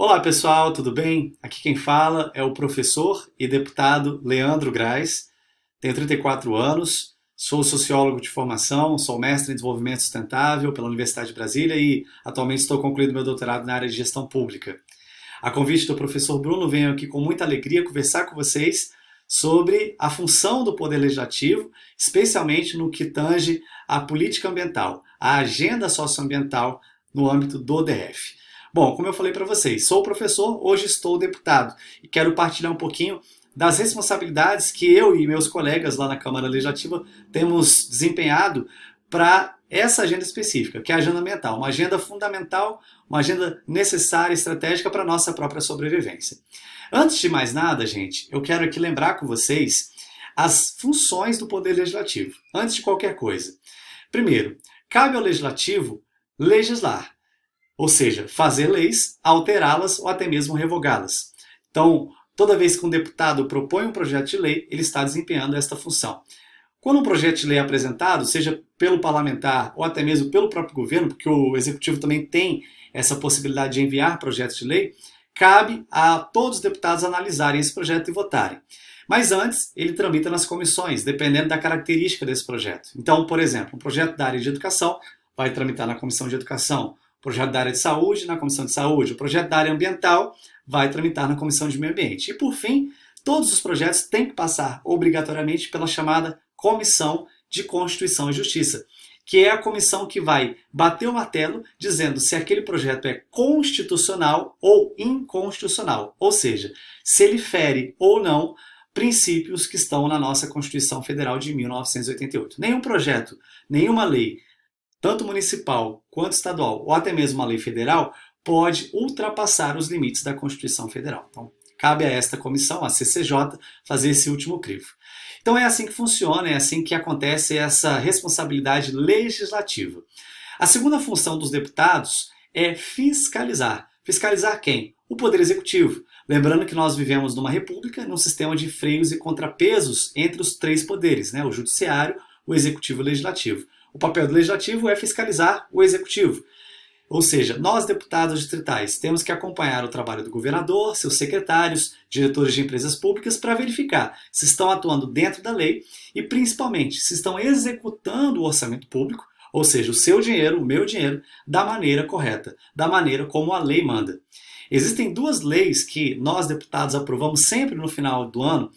Olá pessoal, tudo bem? Aqui quem fala é o professor e deputado Leandro Grais. Tenho 34 anos, sou sociólogo de formação, sou mestre em desenvolvimento sustentável pela Universidade de Brasília e atualmente estou concluindo meu doutorado na área de gestão pública. A convite do professor Bruno, venho aqui com muita alegria conversar com vocês sobre a função do Poder Legislativo, especialmente no que tange à política ambiental, à agenda socioambiental no âmbito do DF. Bom, como eu falei para vocês, sou professor, hoje estou deputado e quero partilhar um pouquinho das responsabilidades que eu e meus colegas lá na Câmara Legislativa temos desempenhado para essa agenda específica, que é a agenda ambiental, uma agenda fundamental, uma agenda necessária, estratégica para a nossa própria sobrevivência. Antes de mais nada, gente, eu quero aqui lembrar com vocês as funções do Poder Legislativo, antes de qualquer coisa. Primeiro, cabe ao Legislativo legislar, ou seja, fazer leis, alterá-las ou até mesmo revogá-las. Então, toda vez que um deputado propõe um projeto de lei, ele está desempenhando esta função. Quando um projeto de lei é apresentado, seja pelo parlamentar ou até mesmo pelo próprio governo, porque o executivo também tem essa possibilidade de enviar projetos de lei, cabe a todos os deputados analisarem esse projeto e votarem. Mas antes, ele tramita nas comissões, dependendo da característica desse projeto. Então, por exemplo, um projeto da área de educação vai tramitar na Comissão de Educação, o projeto da área de saúde na Comissão de Saúde, o projeto da área ambiental vai tramitar na Comissão de Meio Ambiente. E, por fim, todos os projetos têm que passar obrigatoriamente pela chamada Comissão de Constituição e Justiça, que é a comissão que vai bater o martelo dizendo se aquele projeto é constitucional ou inconstitucional, ou seja, se ele fere ou não princípios que estão na nossa Constituição Federal de 1988. Nenhum projeto, nenhuma lei, tanto municipal quanto estadual, ou até mesmo uma lei federal, pode ultrapassar os limites da Constituição Federal. Então, cabe a esta comissão, a CCJ, fazer esse último crivo. Então é assim que funciona, é assim que acontece essa responsabilidade legislativa. A segunda função dos deputados é fiscalizar. Fiscalizar quem? O Poder Executivo. Lembrando que nós vivemos numa república, num sistema de freios e contrapesos entre os três poderes, né? O Judiciário, o Executivo e o Legislativo. O papel do Legislativo é fiscalizar o Executivo. Ou seja, nós, deputados distritais, temos que acompanhar o trabalho do governador, seus secretários, diretores de empresas públicas, para verificar se estão atuando dentro da lei e, principalmente, se estão executando o orçamento público, ou seja, o seu dinheiro, o meu dinheiro, da maneira correta, da maneira como a lei manda. Existem duas leis que nós, deputados, aprovamos sempre no final do ano,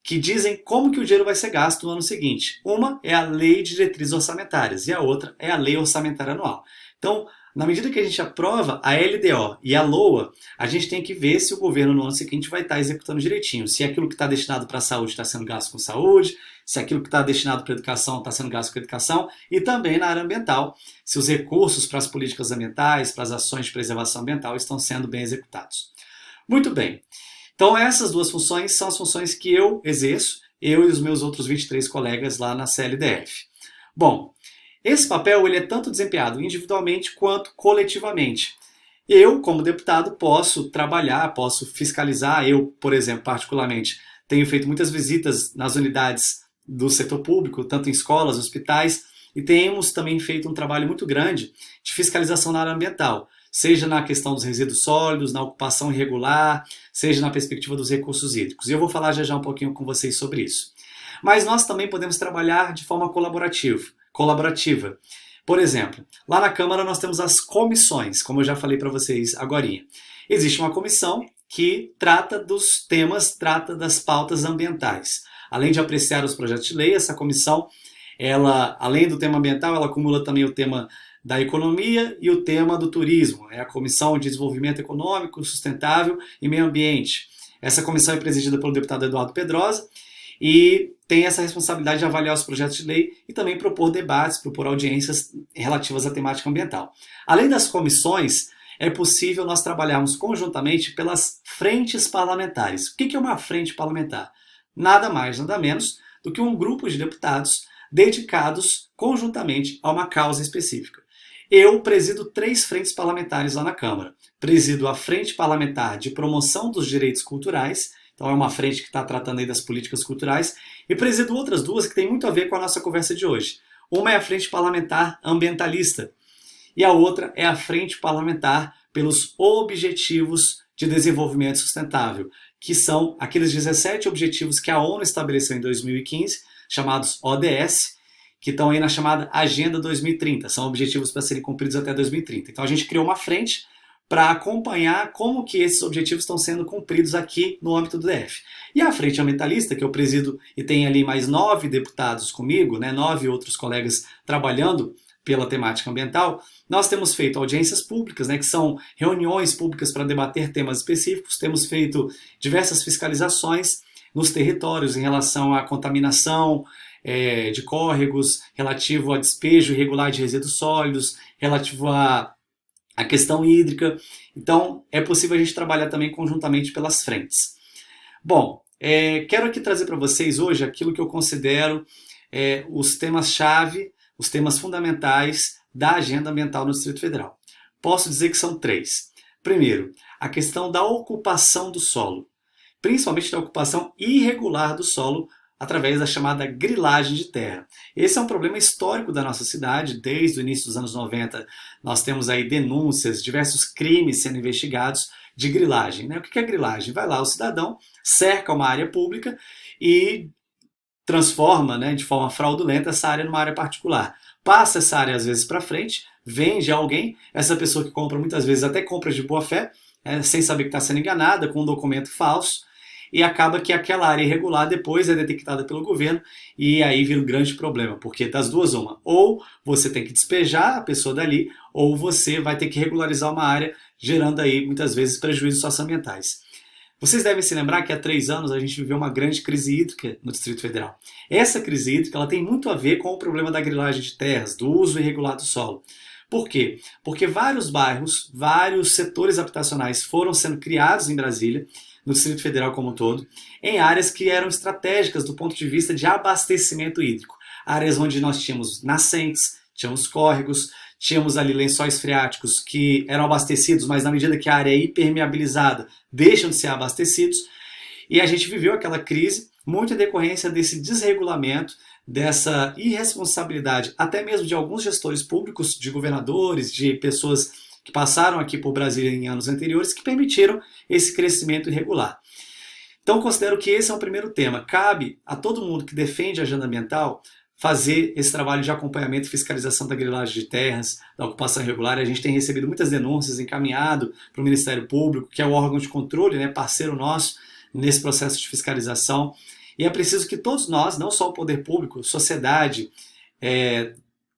que dizem como que o dinheiro vai ser gasto no ano seguinte. Uma é a Lei de Diretrizes Orçamentárias e a outra é a Lei Orçamentária Anual. Então, na medida que a gente aprova a LDO e a LOA, a gente tem que ver se o governo no ano seguinte vai estar executando direitinho. Se aquilo que está destinado para a saúde está sendo gasto com saúde, se aquilo que está destinado para a educação está sendo gasto com educação, e também na área ambiental, se os recursos para as políticas ambientais, para as ações de preservação ambiental estão sendo bem executados. Muito bem. Então essas duas funções são as funções que eu exerço, eu e os meus outros 23 colegas lá na CLDF. Bom, esse papel ele é tanto desempenhado individualmente quanto coletivamente. Eu, como deputado, posso trabalhar, posso fiscalizar. Eu, por exemplo, particularmente, tenho feito muitas visitas nas unidades do setor público, tanto em escolas, hospitais, e temos também feito um trabalho muito grande de fiscalização na área ambiental, seja na questão dos resíduos sólidos, na ocupação irregular, seja na perspectiva dos recursos hídricos. E eu vou falar já um pouquinho com vocês sobre isso. Mas nós também podemos trabalhar de forma colaborativa. Por exemplo, lá na Câmara nós temos as comissões, como eu já falei para vocês agorinha. Existe uma comissão que trata dos temas, trata das pautas ambientais. Além de apreciar os projetos de lei, essa comissão, ela, além do tema ambiental, ela acumula também o tema da economia e o tema do turismo. É a Comissão de Desenvolvimento Econômico, Sustentável e Meio Ambiente. Essa comissão é presidida pelo deputado Eduardo Pedrosa e tem essa responsabilidade de avaliar os projetos de lei e também propor debates, propor audiências relativas à temática ambiental. Além das comissões, é possível nós trabalharmos conjuntamente pelas frentes parlamentares. O que é uma frente parlamentar? Nada mais, nada menos do que um grupo de deputados dedicados conjuntamente a uma causa específica. Eu presido 3 frentes parlamentares lá na Câmara. Presido a Frente Parlamentar de Promoção dos Direitos Culturais, então é uma frente que está tratando aí das políticas culturais, e presido outras 2 que têm muito a ver com a nossa conversa de hoje. Uma é a Frente Parlamentar Ambientalista, e a outra é a Frente Parlamentar pelos Objetivos de Desenvolvimento Sustentável, que são aqueles 17 objetivos que a ONU estabeleceu em 2015, chamados ODS, que estão aí na chamada Agenda 2030. São objetivos para serem cumpridos até 2030. Então a gente criou uma frente para acompanhar como que esses objetivos estão sendo cumpridos aqui no âmbito do DF. E a Frente Ambientalista, que eu presido e tem ali mais 9 deputados comigo, 9 outros colegas trabalhando pela temática ambiental, nós temos feito audiências públicas, que são reuniões públicas para debater temas específicos, temos feito diversas fiscalizações nos territórios em relação à contaminação de córregos, relativo a despejo irregular de resíduos sólidos, relativo a questão hídrica. Então, é possível a gente trabalhar também conjuntamente pelas frentes. Bom, quero aqui trazer para vocês hoje aquilo que eu considero os temas-chave, os temas fundamentais da agenda ambiental no Distrito Federal. Posso dizer que são 3. Primeiro, a questão da ocupação do solo, principalmente da ocupação irregular do solo, através da chamada grilagem de terra. Esse é um problema histórico da nossa cidade. Desde o início dos anos 90, nós temos aí denúncias, diversos crimes sendo investigados de grilagem. O que é grilagem? Vai lá o cidadão, cerca uma área pública e transforma de forma fraudulenta essa área numa área particular. Passa essa área às vezes para frente, vende a alguém, essa pessoa que compra muitas vezes até compra de boa fé, sem saber que está sendo enganada, com um documento falso, e acaba que aquela área irregular depois é detectada pelo governo e aí vira um grande problema, porque das duas uma, ou você tem que despejar a pessoa dali, ou você vai ter que regularizar uma área, gerando aí muitas vezes prejuízos socioambientais. Vocês devem se lembrar que há 3 anos a gente viveu uma grande crise hídrica no Distrito Federal. Essa crise hídrica ela tem muito a ver com o problema da grilagem de terras, do uso irregular do solo. Por quê? Porque vários bairros, vários setores habitacionais foram sendo criados em Brasília, no Distrito Federal como um todo, em áreas que eram estratégicas do ponto de vista de abastecimento hídrico. Áreas onde nós tínhamos nascentes, tínhamos córregos, tínhamos ali lençóis freáticos que eram abastecidos, mas na medida que a área é hipermeabilizada, deixam de ser abastecidos. E a gente viveu aquela crise muito em decorrência desse desregulamento, dessa irresponsabilidade, até mesmo de alguns gestores públicos, de governadores, de pessoas que passaram aqui por Brasília em anos anteriores, que permitiram esse crescimento irregular. Então, considero que esse é o primeiro tema. Cabe a todo mundo que defende a agenda ambiental fazer esse trabalho de acompanhamento e fiscalização da grilagem de terras, da ocupação irregular. A gente tem recebido muitas denúncias, encaminhado para o Ministério Público, que é o órgão de controle, parceiro nosso nesse processo de fiscalização. E é preciso que todos nós, não só o poder público, sociedade,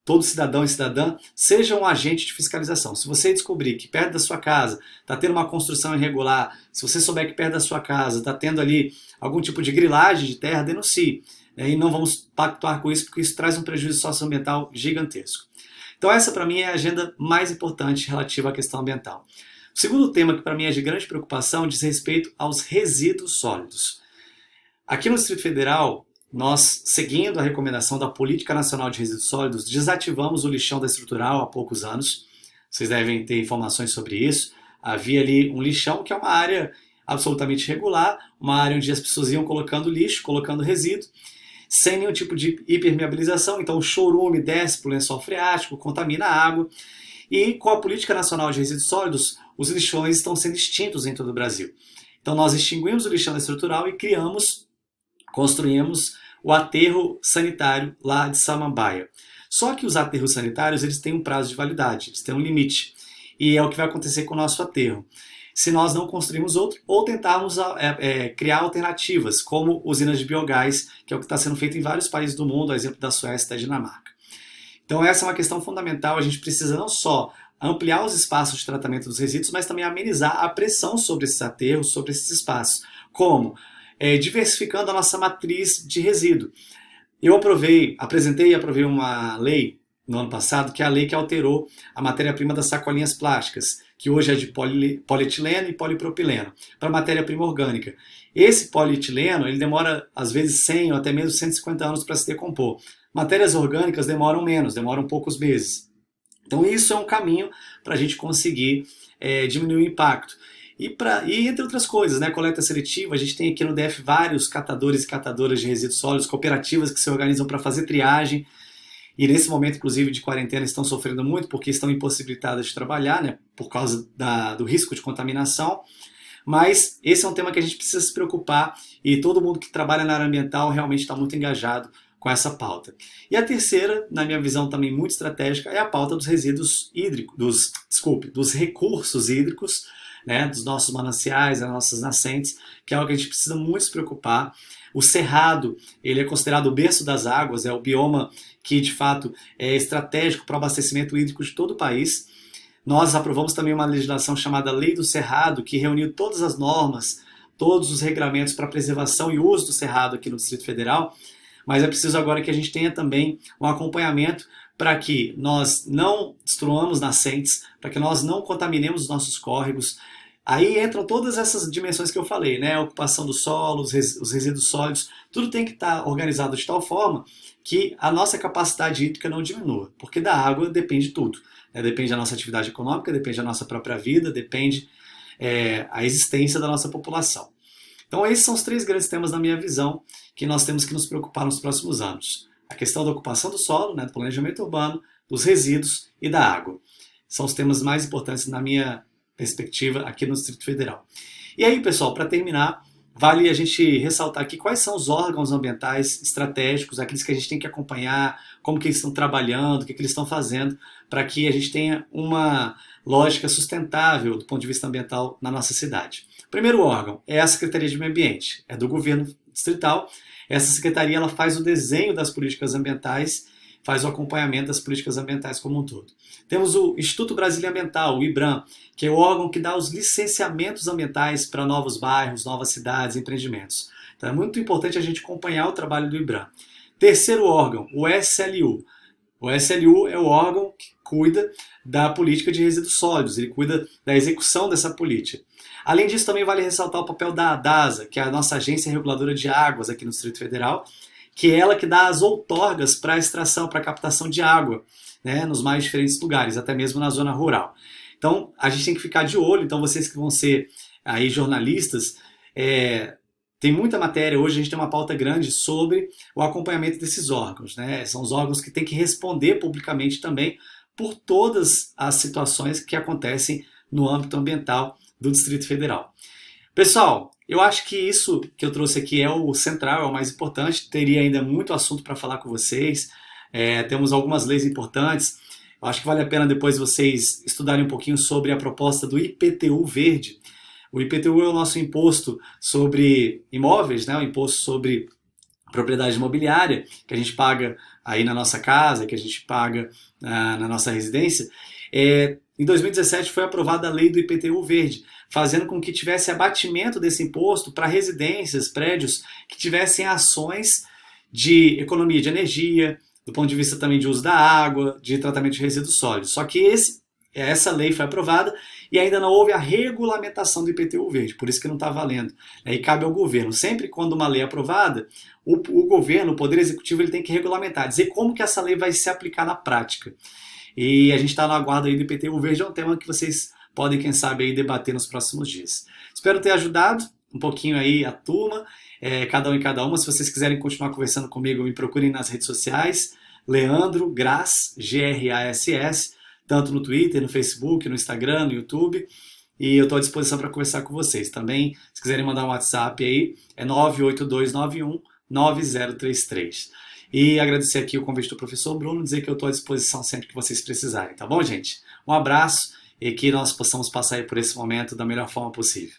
todo cidadão e cidadã, sejam um agente de fiscalização. Se você descobrir que perto da sua casa está tendo uma construção irregular, se você souber que perto da sua casa está tendo ali algum tipo de grilagem de terra, denuncie. E não vamos pactuar com isso, porque isso traz um prejuízo socioambiental gigantesco. Então essa para mim é a agenda mais importante relativa à questão ambiental. O segundo tema que para mim é de grande preocupação diz respeito aos resíduos sólidos. Aqui no Distrito Federal, nós, seguindo a recomendação da Política Nacional de Resíduos Sólidos, desativamos o lixão da estrutural há poucos anos. Vocês devem ter informações sobre isso. Havia ali um lixão que é uma área absolutamente irregular, uma área onde as pessoas iam colocando lixo, colocando resíduo, sem nenhum tipo de hipermeabilização. Então o chorume desce para o lençol freático, contamina a água. E com a Política Nacional de Resíduos Sólidos, os lixões estão sendo extintos em todo o Brasil. Então nós extinguimos o lixão da estrutural e construímos o aterro sanitário lá de Samambaia. Só que os aterros sanitários eles têm um prazo de validade, eles têm um limite. E é o que vai acontecer com o nosso aterro. Se nós não construirmos outro, ou tentarmos criar alternativas, como usinas de biogás, que é o que está sendo feito em vários países do mundo, a exemplo da Suécia e da Dinamarca. Então essa é uma questão fundamental, a gente precisa não só ampliar os espaços de tratamento dos resíduos, mas também amenizar a pressão sobre esses aterros, sobre esses espaços. Como? Diversificando a nossa matriz de resíduo. Eu apresentei e aprovei uma lei no ano passado, que é a lei que alterou a matéria-prima das sacolinhas plásticas, que hoje é de polietileno e polipropileno, para matéria-prima orgânica. Esse polietileno ele demora, às vezes, 100 ou até mesmo 150 anos para se decompor. Matérias orgânicas demoram menos, demoram poucos meses. Então isso é um caminho para a gente conseguir diminuir o impacto. E entre outras coisas, coleta seletiva, a gente tem aqui no DF vários catadores e catadoras de resíduos sólidos, cooperativas que se organizam para fazer triagem. e nesse momento, inclusive, de quarentena, estão sofrendo muito porque estão impossibilitadas de trabalhar, né, por causa do risco de contaminação. Mas esse é um tema que a gente precisa se preocupar e todo mundo que trabalha na área ambiental realmente está muito engajado com essa pauta. E a terceira, na minha visão também muito estratégica, é a pauta dos resíduos hídricos, dos recursos hídricos, né, dos nossos mananciais, das nossas nascentes, que é algo que a gente precisa muito se preocupar. O Cerrado, ele é considerado o berço das águas, é o bioma que de fato é estratégico para o abastecimento hídrico de todo o país. Nós aprovamos também uma legislação chamada Lei do Cerrado, que reuniu todas as normas, todos os regramentos para preservação e uso do cerrado aqui no Distrito Federal, mas é preciso agora que a gente tenha também um acompanhamento para que nós não destruamos nascentes, para que nós não contaminemos os nossos córregos. Aí entram todas essas dimensões que eu falei, né? A ocupação do solo, os resíduos sólidos, tudo tem que estar organizado de tal forma que a nossa capacidade hídrica não diminua, porque da água depende tudo. Depende da nossa atividade econômica, depende da nossa própria vida, depende a existência da nossa população. Então esses são os 3 grandes temas na minha visão que nós temos que nos preocupar nos próximos anos. A questão da ocupação do solo, né, do planejamento urbano, dos resíduos e da água. São os temas mais importantes na minha perspectiva aqui no Distrito Federal. E aí, pessoal, para terminar, vale a gente ressaltar aqui quais são os órgãos ambientais estratégicos, aqueles que a gente tem que acompanhar, como que eles estão trabalhando, o que eles estão fazendo, para que a gente tenha uma lógica sustentável do ponto de vista ambiental na nossa cidade. O primeiro órgão é a Secretaria de Meio Ambiente, é do governo distrital. Essa secretaria ela faz o desenho das políticas ambientais, faz o acompanhamento das políticas ambientais como um todo. Temos o Instituto Brasília Ambiental, o IBRAM, que é o órgão que dá os licenciamentos ambientais para novos bairros, novas cidades, empreendimentos. Então é muito importante a gente acompanhar o trabalho do IBRAM. Terceiro órgão, o SLU. O SLU é o órgão que cuida da política de resíduos sólidos, ele cuida da execução dessa política. Além disso, também vale ressaltar o papel da ADASA, que é a nossa agência reguladora de águas aqui no Distrito Federal, que é ela que dá as outorgas para a extração, para a captação de água, né, nos mais diferentes lugares, até mesmo na zona rural. Então, a gente tem que ficar de olho. Então, vocês que vão ser aí jornalistas, tem muita matéria. Hoje a gente tem uma pauta grande sobre o acompanhamento desses órgãos, né? São os órgãos que têm que responder publicamente também por todas as situações que acontecem no âmbito ambiental do Distrito Federal. Pessoal, eu acho que isso que eu trouxe aqui é o central, é o mais importante. Teria ainda muito assunto para falar com vocês. Temos algumas leis importantes. Eu acho que vale a pena depois vocês estudarem um pouquinho sobre a proposta do IPTU verde. O IPTU é o nosso imposto sobre imóveis, né? O imposto sobre propriedade imobiliária, que a gente paga aí na nossa casa, que a gente paga na nossa residência. Em 2017 foi aprovada a lei do IPTU verde, fazendo com que tivesse abatimento desse imposto para residências, prédios que tivessem ações de economia de energia, do ponto de vista também de uso da água, de tratamento de resíduos sólidos. Só que essa lei foi aprovada e ainda não houve a regulamentação do IPTU verde, por isso que não está valendo. Aí cabe ao governo. Sempre quando uma lei é aprovada, o governo, o Poder Executivo, ele tem que regulamentar, dizer como que essa lei vai se aplicar na prática. E a gente está no aguardo aí do IPTU verde, é um tema que vocês podem, quem sabe, aí debater nos próximos dias. Espero ter ajudado um pouquinho aí a turma, cada um e cada uma. Se vocês quiserem continuar conversando comigo, me procurem nas redes sociais, Leandro Grass, Grass, tanto no Twitter, no Facebook, no Instagram, no YouTube. E eu estou à disposição para conversar com vocês. Também, se quiserem mandar um WhatsApp aí, é 982919033. E agradecer aqui o convite do professor Bruno, dizer que eu estou à disposição sempre que vocês precisarem, tá bom, gente? Um abraço e que nós possamos passar aí por esse momento da melhor forma possível.